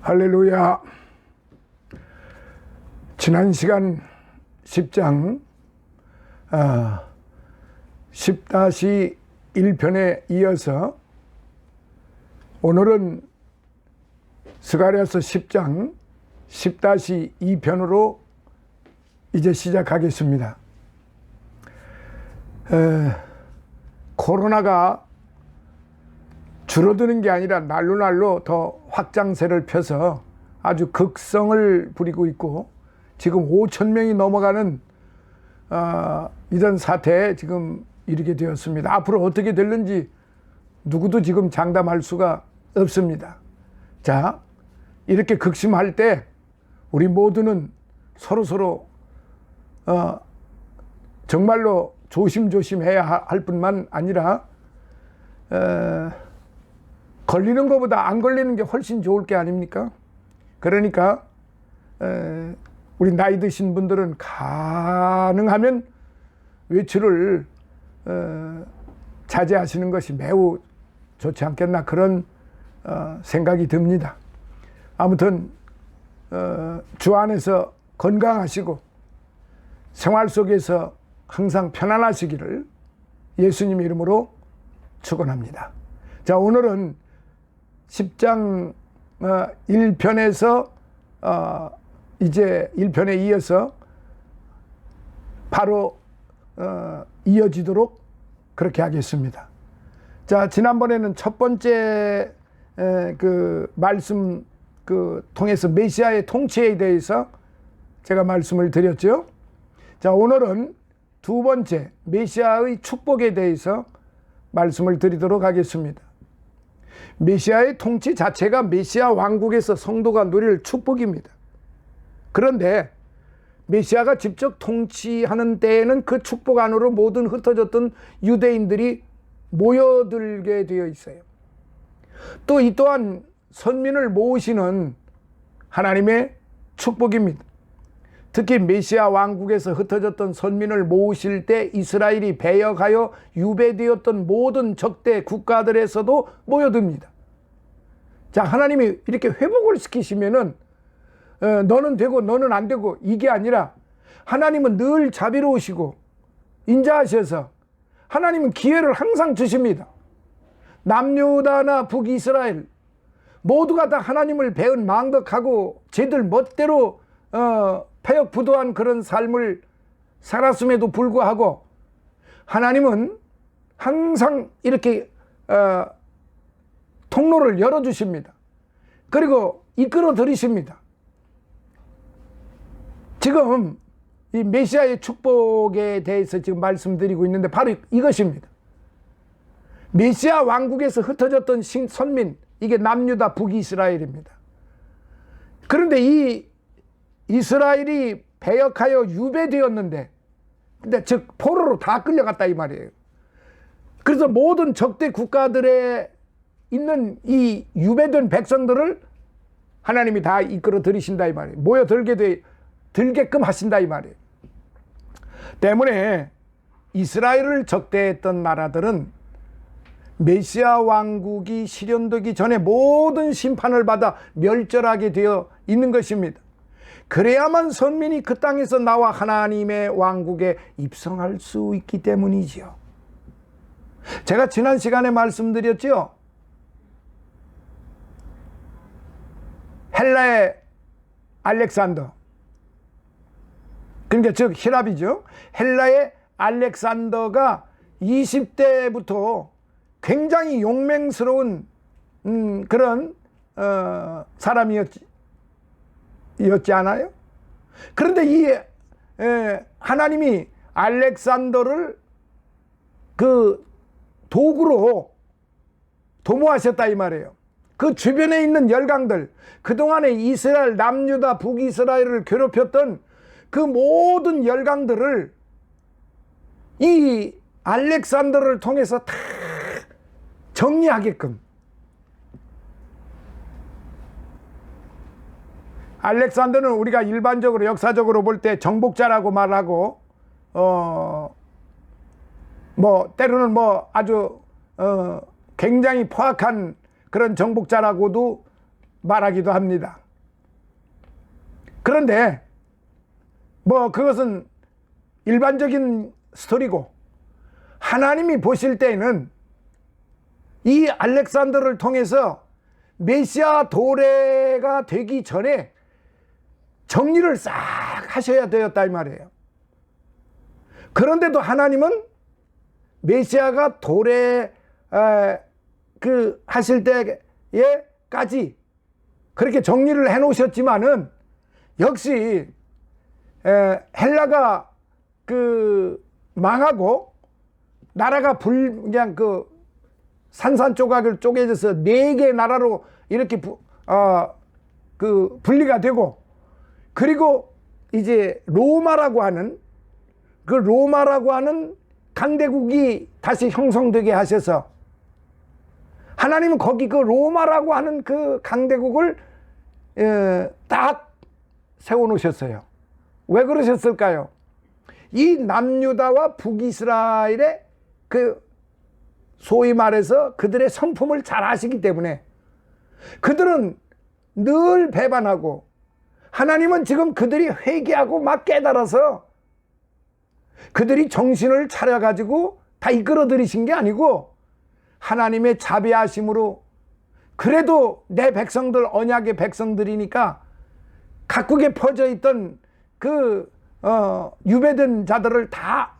할렐루야. 지난 시간 10장 10-1편에 이어서 오늘은 스가랴서 10장 10-2편으로 이제 시작하겠습니다. 코로나가 줄어드는 게 아니라 날로 더 확장세를 펴서 아주 극성을 부리고 있고, 지금 5,000명이 넘어가는 이런 사태에 지금 이르게 되었습니다. 앞으로 어떻게 될는지 누구도 지금 장담할 수가 없습니다. 자, 이렇게 극심할 때 우리 모두는 서로 정말로 조심해야 할 뿐만 아니라 걸리는 것보다 안 걸리는 게 훨씬 좋을 게 아닙니까? 그러니까 우리 나이 드신 분들은 가능하면 외출을 자제하시는 것이 매우 좋지 않겠나, 그런 생각이 듭니다. 아무튼 주 안에서 건강하시고 생활 속에서 항상 편안하시기를 예수님 이름으로 축원합니다. 자, 오늘은 10장 1편에서 이제 1편에 이어서 바로 이어지도록 그렇게 하겠습니다. 자, 지난번에는 첫 번째 그 말씀 통해서 메시아의 통치에 대해서 제가 말씀을 드렸죠. 자, 오늘은 두 번째 메시아의 축복에 대해서 말씀을 드리도록 하겠습니다. 메시아의 통치 자체가 메시아 왕국에서 성도가 누릴 축복입니다. 그런데 메시아가 직접 통치하는 때에는 그 축복 안으로 모든 흩어졌던 유대인들이 모여들게 되어 있어요. 또 이 또한 선민을 모으시는 하나님의 축복입니다. 특히 메시아 왕국에서 흩어졌던 선민을 모으실 때 이스라엘이 배역하여 유배되었던 모든 적대 국가들에서도 모여듭니다. 자, 하나님이 이렇게 회복을 시키시면은 너는 되고 너는 안 되고 이게 아니라, 하나님은 늘 자비로우시고 인자하셔서 하나님은 기회를 항상 주십니다. 남유다나 북이스라엘 모두가 다 하나님을 배은 망덕하고 쟤들 멋대로 패역부도한 그런 삶을 살았음에도 불구하고 하나님은 항상 이렇게 통로를 열어주십니다. 그리고 이끌어 들이십니다. 지금 이 메시아의 축복에 대해서 지금 말씀드리고 있는데 바로 이것입니다. 메시아 왕국에서 흩어졌던 선민, 이게 남유다 북이스라엘입니다. 그런데 이 이스라엘이 배역하여 유배되었는데, 근데 즉 포로로 다 끌려갔다 이 말이에요. 그래서 모든 적대 국가들에 있는 이 유배된 백성들을 하나님이 다 이끌어 들이신다 이 말이에요. 들게끔 하신다 이 말이에요. 때문에 이스라엘을 적대했던 나라들은 메시아 왕국이 실현되기 전에 모든 심판을 받아 멸절하게 되어 있는 것입니다. 그래야만 선민이 그 땅에서 나와 하나님의 왕국에 입성할 수 있기 때문이지요. 제가 지난 시간에 말씀드렸죠. 헬라의 알렉산더, 그러니까 즉 히랍이죠. 헬라의 알렉산더가 20대부터 굉장히 용맹스러운 그런 사람이었지 않아요? 그런데 이 하나님이 알렉산더를 그 도구로 도모하셨다 이 말이에요. 그 주변에 있는 열강들, 그동안에 이스라엘 남유다 북이스라엘을 괴롭혔던 그 모든 열강들을 이 알렉산더를 통해서 다 정리하게끔, 알렉산더는 우리가 일반적으로 역사적으로 볼 때 정복자라고 말하고 때로는 아주 굉장히 포악한 그런 정복자라고도 말하기도 합니다. 그런데 뭐 그것은 일반적인 스토리고, 하나님이 보실 때에는 이 알렉산더를 통해서 메시아 도래가 되기 전에 정리를 싹 하셔야 되었다 이 말이에요. 그런데도 하나님은 메시아가 도래 하실 때에까지 그렇게 정리를 해 놓으셨지만은, 역시 헬라가 망하고 나라가 그냥 산산조각을 쪼개져서 4개 나라로 이렇게 분리가 되고, 그리고 이제 로마라고 하는 강대국이 다시 형성되게 하셔서, 하나님은 거기 로마라고 하는 그 강대국을 딱 세워놓으셨어요. 왜 그러셨을까요? 이 남유다와 북이스라엘의 소위 말해서 그들의 성품을 잘 아시기 때문에, 그들은 늘 배반하고, 하나님은 지금 그들이 회개하고 막 깨달아서 그들이 정신을 차려가지고 다 이끌어 들이신 게 아니고, 하나님의 자비하심으로 그래도 내 백성들, 언약의 백성들이니까 각국에 퍼져 있던 유배된 자들을 다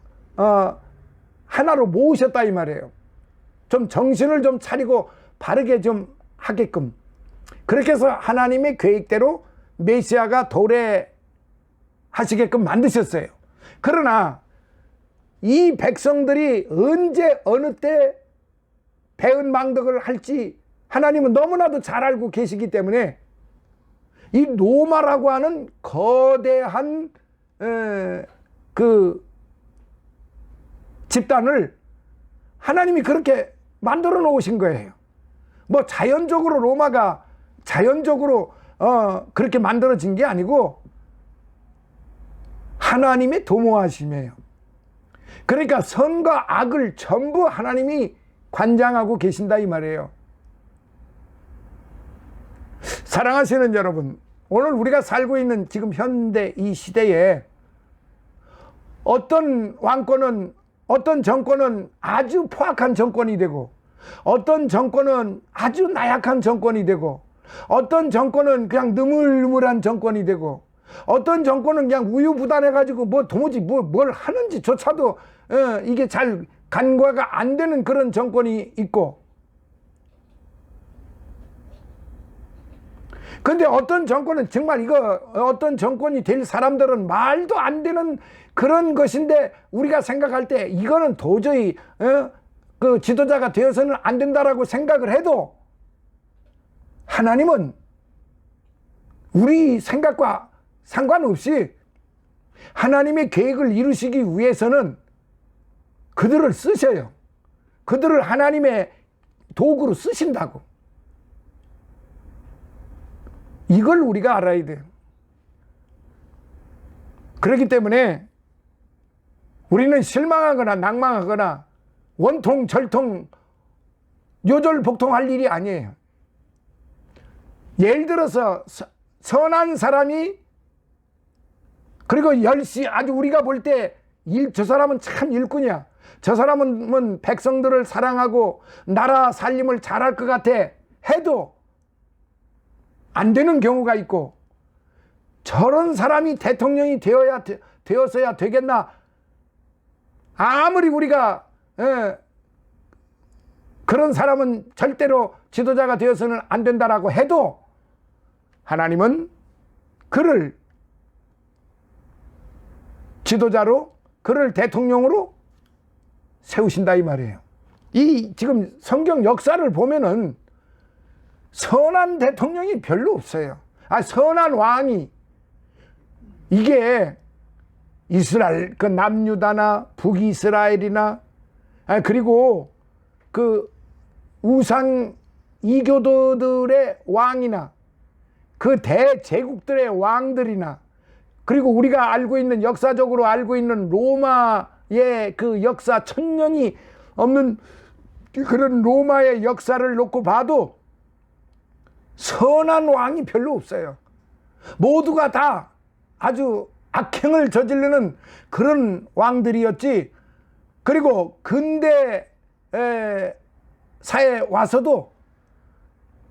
하나로 모으셨다 이 말이에요. 좀 정신을 좀 차리고 바르게 좀 하게끔, 그렇게 해서 하나님의 계획대로 메시아가 도래하시게끔 만드셨어요. 그러나 이 백성들이 언제 어느 때 배은망덕을 할지 하나님은 너무나도 잘 알고 계시기 때문에, 이 로마라고 하는 거대한 집단을 하나님이 그렇게 만들어 놓으신 거예요. 뭐 자연적으로 로마가 그렇게 만들어진 게 아니고 하나님의 도모하심이에요. 그러니까 선과 악을 전부 하나님이 관장하고 계신다 이 말이에요. 사랑하시는 여러분, 오늘 우리가 살고 있는 지금 현대 이 시대에 어떤 왕권은, 어떤 정권은 아주 포악한 정권이 되고, 어떤 정권은 아주 나약한 정권이 되고, 어떤 정권은 그냥 느물느물한 정권이 되고, 어떤 정권은 그냥 우유부단해가지고 뭐 도무지 뭘 하는지조차도 이게 잘 간과가 안 되는 그런 정권이 있고, 근데 어떤 정권은 정말 어떤 정권이 될 사람들은 말도 안 되는 그런 것인데, 우리가 생각할 때 이거는 도저히 그 지도자가 되어서는 안 된다라고 생각을 해도, 하나님은 우리 생각과 상관없이 하나님의 계획을 이루시기 위해서는 그들을 쓰셔요. 그들을 하나님의 도구로 쓰신다고. 이걸 우리가 알아야 돼요. 그렇기 때문에 우리는 실망하거나 낭망하거나 원통 절통 요절복통할 일이 아니에요. 예를 들어서 선한 사람이, 그리고 아주 우리가 볼 때 저 사람은 참 일꾼이야, 저 사람은 백성들을 사랑하고 나라 살림을 잘할 것 같아 해도 안 되는 경우가 있고, 저런 사람이 대통령이 되어서야 되겠나, 아무리 우리가 그런 사람은 절대로 지도자가 되어서는 안 된다라고 해도 하나님은 그를 지도자로, 그를 대통령으로 세우신다 이 말이에요. 이 지금 성경 역사를 보면은 선한 대통령이 별로 없어요. 선한 왕이, 이게 이스라엘 남유다나 북이스라엘이나 그리고 그 우상 이교도들의 왕이나 그 대제국들의 왕들이나, 그리고 우리가 알고 있는, 역사적으로 알고 있는 로마의 그 역사, 1000년이 없는 그런 로마의 역사를 놓고 봐도 선한 왕이 별로 없어요. 모두가 다 아주 악행을 저지르는 그런 왕들이었지. 그리고 근대 사에 와서도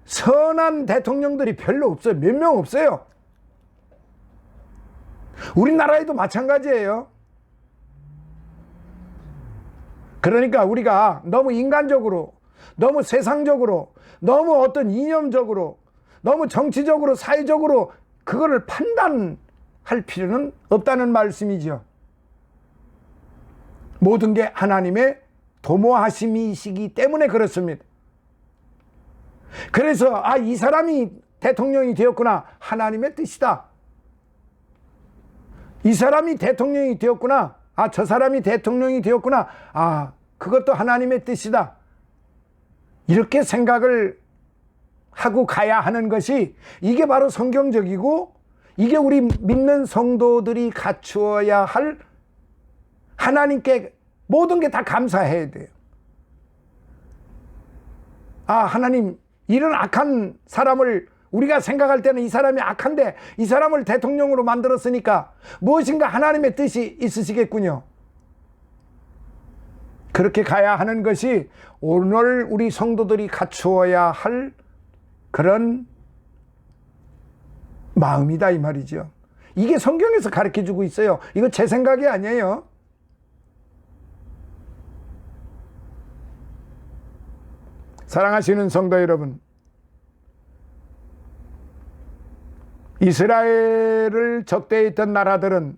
선한 대통령들이 별로 없어요. 몇 명 없어요. 우리나라에도 마찬가지예요. 그러니까 우리가 너무 인간적으로, 너무 세상적으로, 너무 어떤 이념적으로, 너무 정치적으로, 사회적으로 그거를 판단할 필요는 없다는 말씀이죠. 모든 게 하나님의 도모하심이시기 때문에 그렇습니다. 그래서 이 사람이 대통령이 되었구나, 하나님의 뜻이다. 이 사람이 대통령이 되었구나, 저 사람이 대통령이 되었구나, 그것도 하나님의 뜻이다. 이렇게 생각을 하고 가야 하는 것이, 이게 바로 성경적이고, 이게 우리 믿는 성도들이 갖추어야 할, 하나님께 모든 게 다 감사해야 돼요. 하나님, 이런 악한 사람을 우리가 생각할 때는 이 사람이 악한데 이 사람을 대통령으로 만들었으니까 무엇인가 하나님의 뜻이 있으시겠군요. 그렇게 가야 하는 것이 오늘 우리 성도들이 갖추어야 할 그런 마음이다, 이 말이죠. 이게 성경에서 가르쳐주고 있어요. 이거 제 생각이 아니에요. 사랑하시는 성도 여러분, 이스라엘을 적대했던 나라들은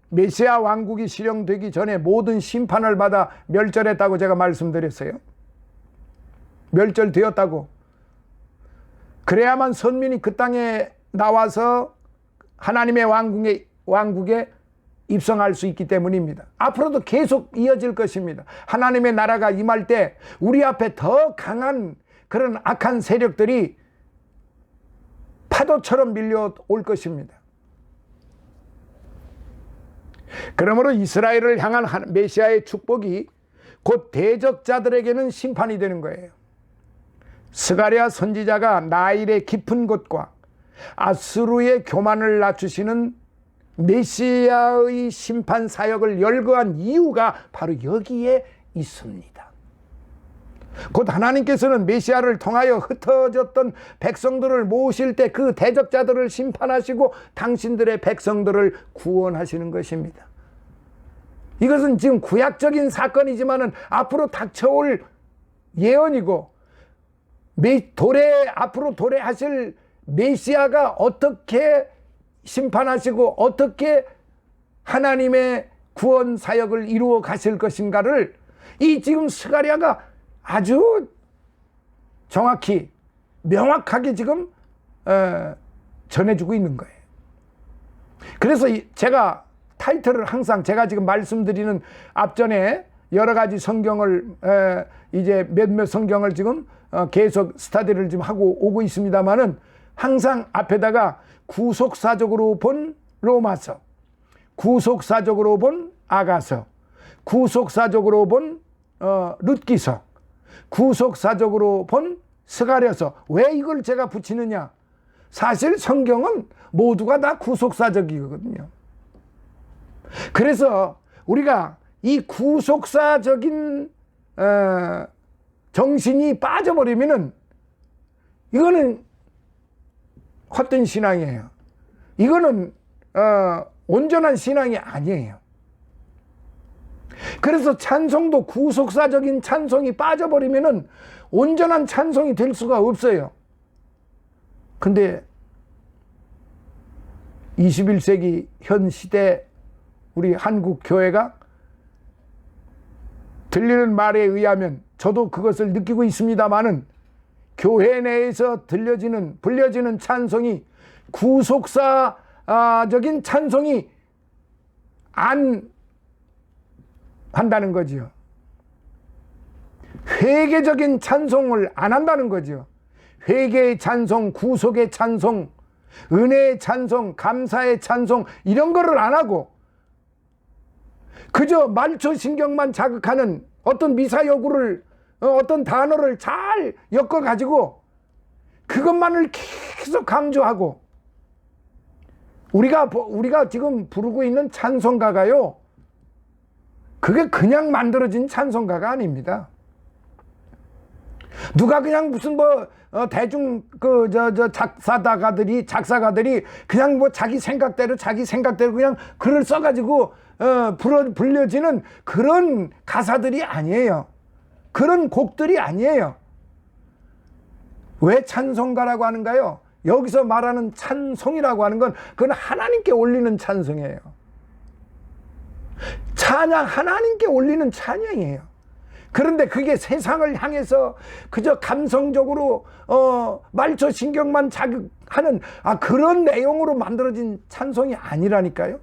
메시아 왕국이 실현되기 전에 모든 심판을 받아 멸절했다고 제가 말씀드렸어요. 멸절되었다고. 그래야만 선민이 그 땅에 나와서 하나님의 왕국에 입성할 수 있기 때문입니다. 앞으로도 계속 이어질 것입니다. 하나님의 나라가 임할 때 우리 앞에 더 강한 그런 악한 세력들이 파도처럼 밀려올 것입니다. 그러므로 이스라엘을 향한 메시아의 축복이 곧 대적자들에게는 심판이 되는 거예요. 스가랴 선지자가 나일의 깊은 곳과 아수르의 교만을 낮추시는 메시아의 심판 사역을 열거한 이유가 바로 여기에 있습니다. 곧 하나님께서는 메시아를 통하여 흩어졌던 백성들을 모으실 때 그 대적자들을 심판하시고 당신들의 백성들을 구원하시는 것입니다. 이것은 지금 구약적인 사건이지만은 앞으로 닥쳐올 예언이고, 앞으로 도래하실 메시아가 어떻게 심판하시고 어떻게 하나님의 구원 사역을 이루어 가실 것인가를 이 지금 스가랴가 아주 정확히 명확하게 지금 전해주고 있는 거예요. 그래서 제가 타이틀을 항상 제가 지금 말씀드리는 앞전에 여러 가지 성경을 이제 몇몇 성경을 지금 계속 스터디를 지금 하고 오고 있습니다만은 항상 앞에다가 구속사적으로 본 로마서, 구속사적으로 본 아가서, 구속사적으로 본 룻기서, 구속사적으로 본 스가랴서. 왜 이걸 제가 붙이느냐? 사실 성경은 모두가 다 구속사적이거든요. 그래서 우리가 이 구속사적인 정신이 빠져버리면은 이거는 헛된 신앙이에요. 이거는 온전한 신앙이 아니에요. 그래서 찬송도 구속사적인 찬송이 빠져버리면은 온전한 찬송이 될 수가 없어요. 근데 21세기 현 시대 우리 한국 교회가 들리는 말에 의하면 저도 그것을 느끼고 있습니다만은 교회 내에서 불려지는 찬송이 구속사적인 찬송이 안 한다는 거지요. 회개적인 찬송을 안 한다는 거죠. 회개의 찬송, 구속의 찬송, 은혜의 찬송, 감사의 찬송, 이런 거를 안 하고 그저 말초신경만 자극하는 어떤 미사여구를 어떤 단어를 잘 엮어가지고 그것만을 계속 강조하고, 우리가 지금 부르고 있는 찬송가가요, 그게 그냥 만들어진 찬송가가 아닙니다. 누가 그냥 무슨 대중 작사가들이 그냥 자기 생각대로 그냥 글을 써가지고 불려지는 그런 가사들이 아니에요. 그런 곡들이 아니에요. 왜 찬송가라고 하는가요? 여기서 말하는 찬송이라고 하는 건 그건 하나님께 올리는 찬송이에요. 찬양, 하나님께 올리는 찬양이에요. 그런데 그게 세상을 향해서 그저 감성적으로 말초 신경만 자극하는 그런 내용으로 만들어진 찬송이 아니라니까요.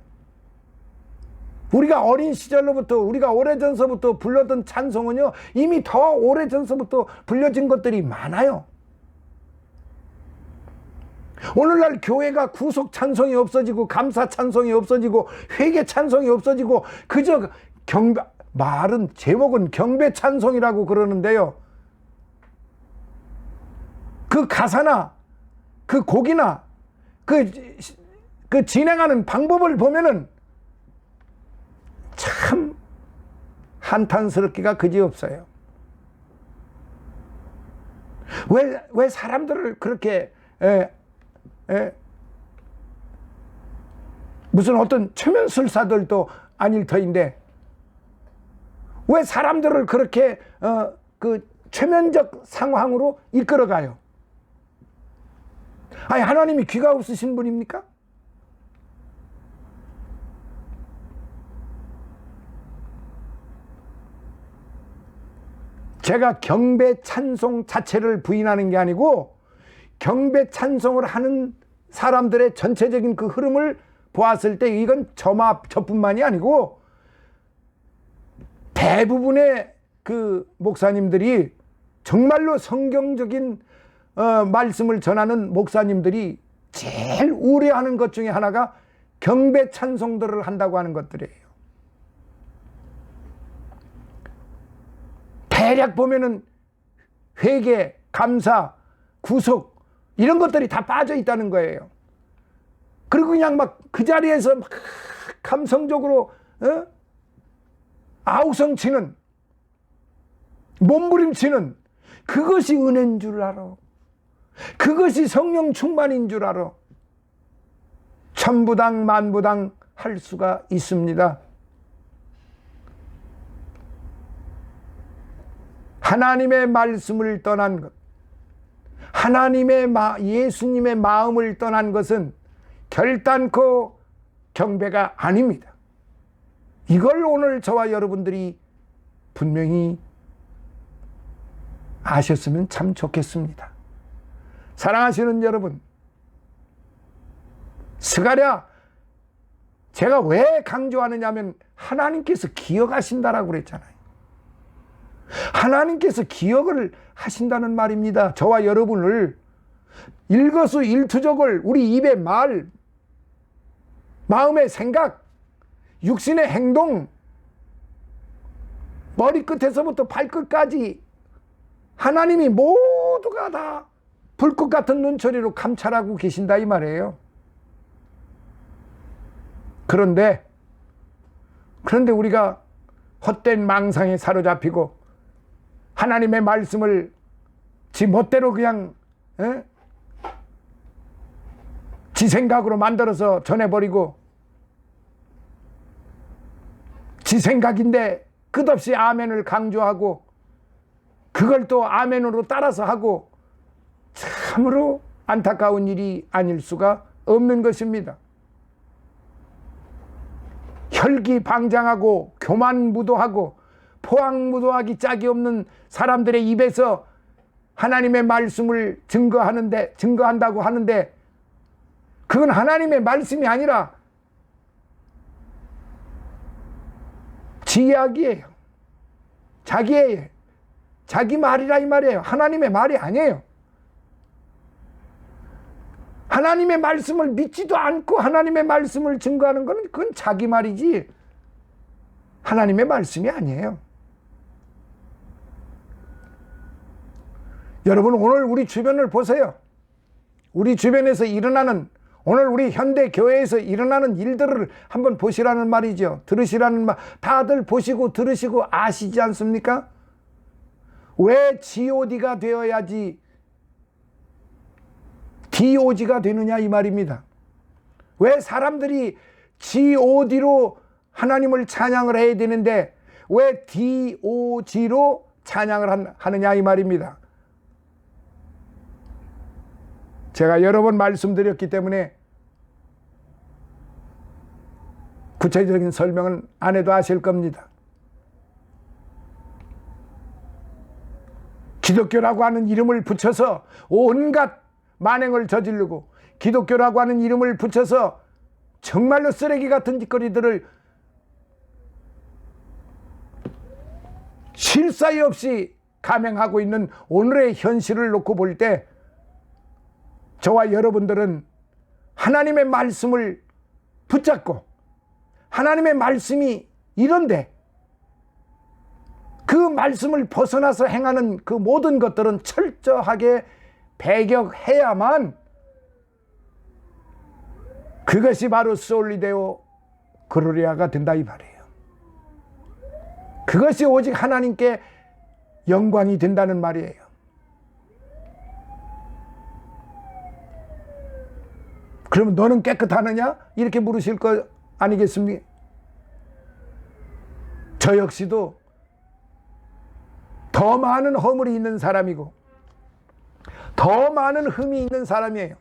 우리가 어린 시절로부터, 우리가 오래전서부터 불렀던 찬송은요, 이미 더 오래전서부터 불려진 것들이 많아요. 오늘날 교회가 구속 찬송이 없어지고, 감사 찬송이 없어지고, 회개 찬송이 없어지고, 그저 제목은 경배 찬송이라고 그러는데요, 그 가사나 그 곡이나 그 진행하는 방법을 보면은 참 한탄스럽기가 그지없어요. 왜 사람들을 그렇게 무슨 어떤 최면술사들도 아닐 터인데 왜 사람들을 그렇게 그 최면적 상황으로 이끌어가요? 아니, 하나님이 귀가 없으신 분입니까? 제가 경배 찬송 자체를 부인하는 게 아니고, 경배 찬송을 하는 사람들의 전체적인 그 흐름을 보았을 때 이건 저뿐만이 아니고 대부분의 그 목사님들이, 정말로 성경적인 말씀을 전하는 목사님들이 제일 우려하는 것 중에 하나가 경배 찬송들을 한다고 하는 것들이에요. 대략 보면은 회개, 감사, 구속 이런 것들이 다 빠져 있다는 거예요. 그리고 그냥 막 그 자리에서 막 감성적으로 아우성치는, 몸부림치는, 그것이 은혜인 줄 알아. 그것이 성령 충만인 줄 알아. 천부당 만부당 할 수가 있습니다. 하나님의 말씀을 떠난 것, 예수님의 마음을 떠난 것은 결단코 경배가 아닙니다. 이걸 오늘 저와 여러분들이 분명히 아셨으면 참 좋겠습니다. 사랑하시는 여러분, 스가랴 제가 왜 강조하느냐면 하나님께서 기억하신다라고 그랬잖아요. 하나님께서 기억을 하신다는 말입니다. 저와 여러분을 일거수일투족을 우리 입의 말, 마음의 생각, 육신의 행동, 머리끝에서부터 발끝까지 하나님이 모두가 다 불꽃 같은 눈초리로 감찰하고 계신다 이 말이에요. 그런데 우리가 헛된 망상에 사로잡히고 하나님의 말씀을 지 멋대로 그냥 지 생각으로 만들어서 전해버리고, 지 생각인데 끝없이 아멘을 강조하고 그걸 또 아멘으로 따라서 하고, 참으로 안타까운 일이 아닐 수가 없는 것입니다. 혈기방장하고 교만무도하고 포항무도하기 짝이 없는 사람들의 입에서 하나님의 말씀을 증거한다고 하는데 그건 하나님의 말씀이 아니라 지 이야기예요. 자기 말이라 이 말이에요. 하나님의 말이 아니에요. 하나님의 말씀을 믿지도 않고 하나님의 말씀을 증거하는 건 그건 자기 말이지 하나님의 말씀이 아니에요. 여러분, 오늘 우리 주변을 보세요. 우리 주변에서 일어나는, 오늘 우리 현대 교회에서 일어나는 일들을 한번 보시라는 말이죠. 들으시라는 말. 다들 보시고 들으시고 아시지 않습니까? 왜 GOD가 되어야지 DOG가 되느냐 이 말입니다. 왜 사람들이 GOD로 하나님을 찬양을 해야 되는데 왜 DOG로 찬양을 하느냐 이 말입니다. 제가 여러 번 말씀드렸기 때문에 구체적인 설명은 안 해도 아실 겁니다. 기독교라고 하는 이름을 붙여서 온갖 만행을 저지르고, 기독교라고 하는 이름을 붙여서 정말로 쓰레기 같은 짓거리들을 쉴 사이 없이 감행하고 있는 오늘의 현실을 놓고 볼 때 저와 여러분들은 하나님의 말씀을 붙잡고, 하나님의 말씀이 이런데 그 말씀을 벗어나서 행하는 그 모든 것들은 철저하게 배격해야만 그것이 바로 솔리데오 글로리아가 된다 이 말이에요. 그것이 오직 하나님께 영광이 된다는 말이에요. 그러면 너는 깨끗하느냐? 이렇게 물으실 거 아니겠습니까? 저 역시도 더 많은 허물이 있는 사람이고 더 많은 흠이 있는 사람이에요.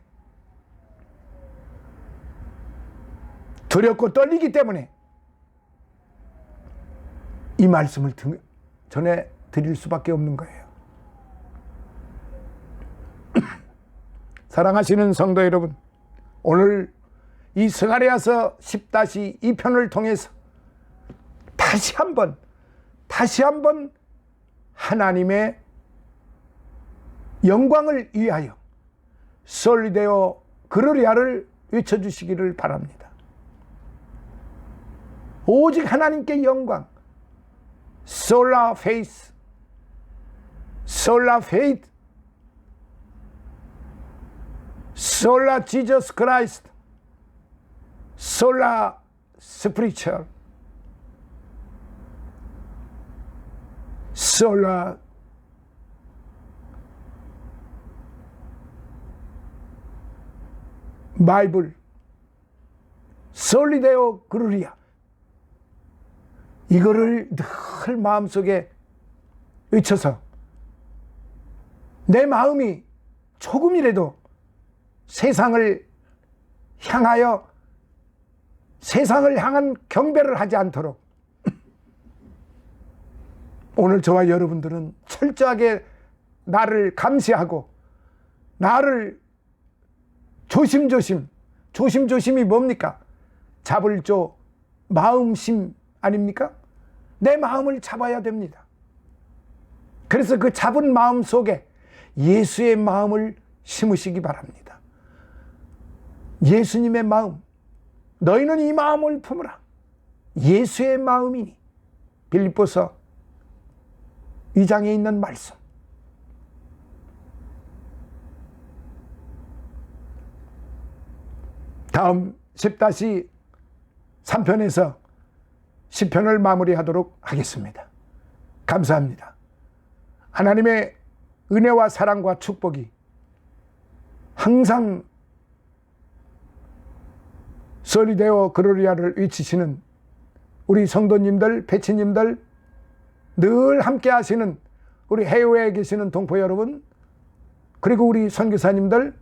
두렵고 떨리기 때문에 이 말씀을 전해 드릴 수밖에 없는 거예요. 사랑하시는 성도 여러분, 오늘 이 스가랴서 10-2편을 통해서 다시 한번 하나님의 영광을 위하여 솔리데오 글로리아를 외쳐주시기를 바랍니다. 오직 하나님께 영광, 솔라 페이스, 솔라 페이트, 솔라 지저스 크라이스트, 솔라 스피리추얼, 솔라 바이블, 솔리데오 글로리아, 이거를 늘 마음속에 외쳐서 내 마음이 조금이라도 세상을 향하여 세상을 향한 경배를 하지 않도록 오늘 저와 여러분들은 철저하게 나를 감시하고 나를 조심조심이 뭡니까? 잡을 조 마음심 아닙니까? 내 마음을 잡아야 됩니다. 그래서 그 잡은 마음 속에 예수의 마음을 심으시기 바랍니다. 예수님의 마음, 너희는 이 마음을 품으라. 예수의 마음이니. 빌립보서 2장에 있는 말씀. 다음 10-3편에서 10편을 마무리하도록 하겠습니다. 감사합니다. 하나님의 은혜와 사랑과 축복이 항상 솔리데오 글로리아를 외치시는 우리 성도님들, 배치님들, 늘 함께 하시는 우리 해외에 계시는 동포 여러분, 그리고 우리 선교사님들,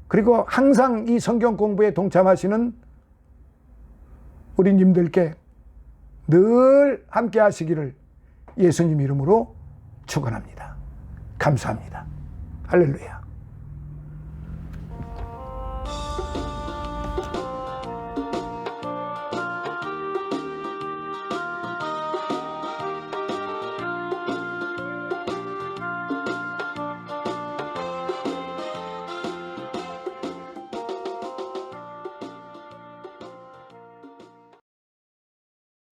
그리고 항상 이 성경 공부에 동참하시는 우리 님들께 늘 함께 하시기를 예수님 이름으로 축원합니다. 감사합니다. 할렐루야.